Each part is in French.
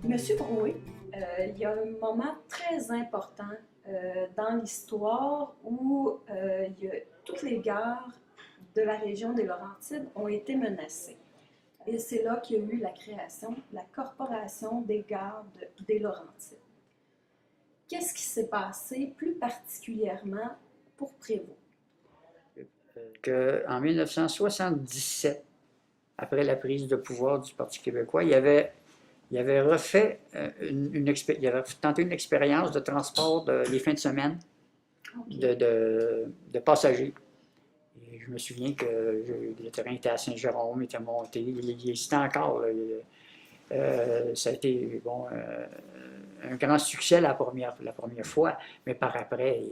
Monsieur Drouet, il y a un moment très important dans l'histoire où toutes les gares de la région des Laurentides ont été menacées. Et c'est là qu'il y a eu la création de la Corporation des gares des Laurentides. Qu'est-ce qui s'est passé plus particulièrement pour Prévost? En 1977, après la prise de pouvoir du Parti québécois, il avait refait il avait tenté une expérience de transport les fins de semaine Okay. de passagers. Et je me souviens que le terrain était à Saint-Jérôme, il était monté, il existait encore. Là, ça a été un grand succès la première fois, mais par après,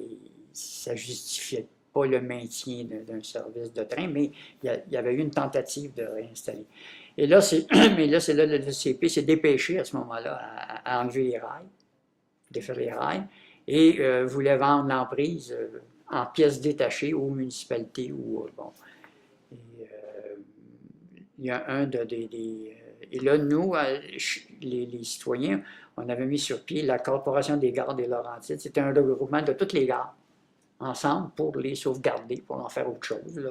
ça justifiait pas le maintien d'un service de train, mais il y avait eu une tentative de réinstaller. Et là, mais là, c'est là le CP s'est dépêché à ce moment-là à enlever les rails, défaire les rails, et voulait vendre l'emprise en pièces détachées aux municipalités. Et, il y a et là, nous, les citoyens, on avait mis sur pied la Corporation des gares des Laurentides. C'était un regroupement de toutes les gares ensemble pour les sauvegarder, pour en faire autre chose.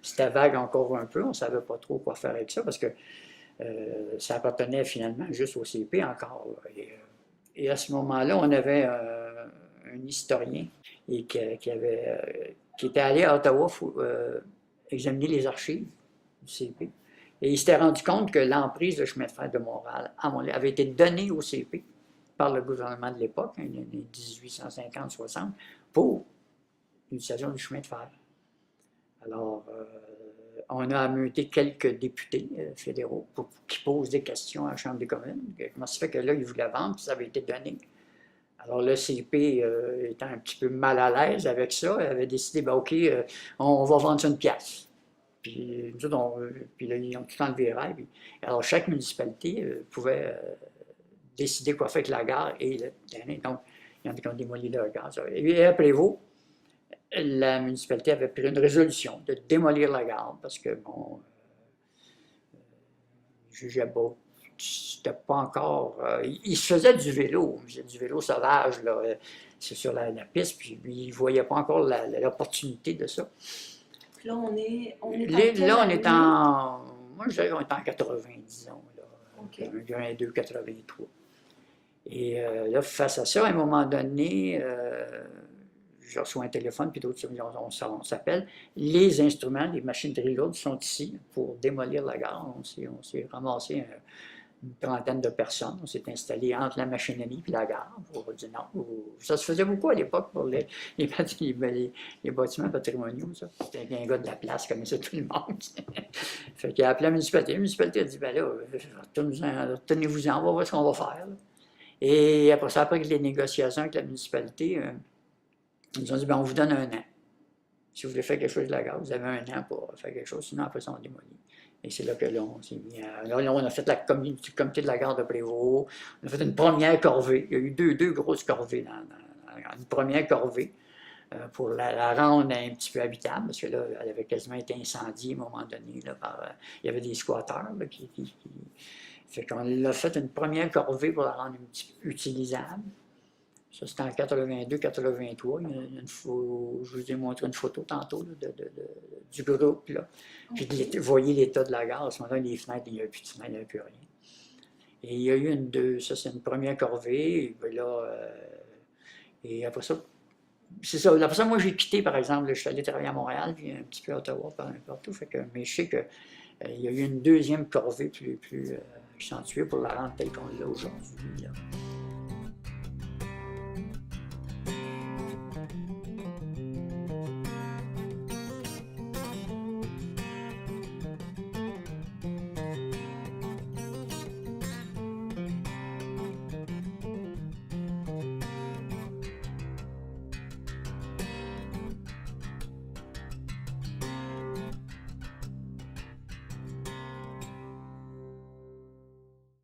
C'était vague encore un peu, on ne savait pas trop quoi faire avec ça parce que ça appartenait finalement juste au CP encore. Et à ce moment-là, on avait un historien qui était allé à Ottawa examiner les archives du CP. Et il s'était rendu compte que l'emprise de chemin de fer de Montréal avait été donnée au CP par le gouvernement de l'époque, en 1850-60, pour l'utilisation du chemin de fer. Alors, on a ameuté quelques députés fédéraux qui posent des questions à la Chambre des communes. Comment ça fait que là, ils voulaient vendre, puis ça avait été donné. Alors, le CP, étant un petit peu mal à l'aise avec ça, avait décidé, ben, OK, on va vendre ça une pièce. Puis, nous autres, puis là, ils ont tout enlevé les rails. Alors, chaque municipalité pouvait décider quoi faire avec la gare et le terrain. Donc, il y en a qui ont démoli leur gare. Et à Prévost, la municipalité avait pris une résolution de démolir la gare parce que, bon, ils jugeaient beau. C'était pas encore. Il se faisait du vélo, du vélo sauvage, là, c'est sur la piste, puis il ne voyait pas encore l'opportunité de ça. Puis là, on est en Là, on est en. Moi, je dirais qu'on est en 80, disons. Là, okay. 82, 83. Et là, face à ça, à un moment donné, je reçois un téléphone, puis d'autres, on s'appelle. Les instruments, les machineries lourdes sont ici pour démolir la gare. On s'est ramassé une trentaine de personnes. On s'est installé entre la machinerie et la gare pour dire non. Ça se faisait beaucoup à l'époque pour les bâtiments patrimoniaux. C'était un gars de la place, connaissait tout le monde. Fait qu'il a appelé la municipalité. La municipalité a dit, ben là, retournez-vous-en, on va voir ce qu'on va faire. Là. Et après ça, après les négociations avec la municipalité, ils nous ont dit, ben, on vous donne 1 an. Si vous voulez faire quelque chose de la gare, vous avez 1 an pour faire quelque chose, sinon après ça, on démolit. Et c'est là que là, on s'est mis à... Là, on a fait le comité de la gare de Prévost. On a fait une première corvée. Il y a eu deux grosses corvées une première corvée pour la rendre un petit peu habitable, parce que là, elle avait quasiment été incendiée à un moment donné. Là, il y avait des squatteurs là, fait qu'on a fait une première corvée pour la rendre un petit peu utilisable. Ça, c'était en 82-83. Je vous ai montré une photo tantôt là, du groupe. Là. Puis vous voyez l'état de la gare. À ce moment-là, les fenêtres, il n'y avait plus de fenêtres, il n'y avait plus rien. Et il y a eu ça, c'est une première corvée. Et, puis là, et après ça, c'est ça. Après ça, moi, j'ai quitté, par exemple. Là, je suis allé travailler à Montréal, puis un petit peu à Ottawa, partout. Mais je sais qu'il il y a eu une deuxième corvée plus accentuée pour la rendre telle qu'on l'a aujourd'hui.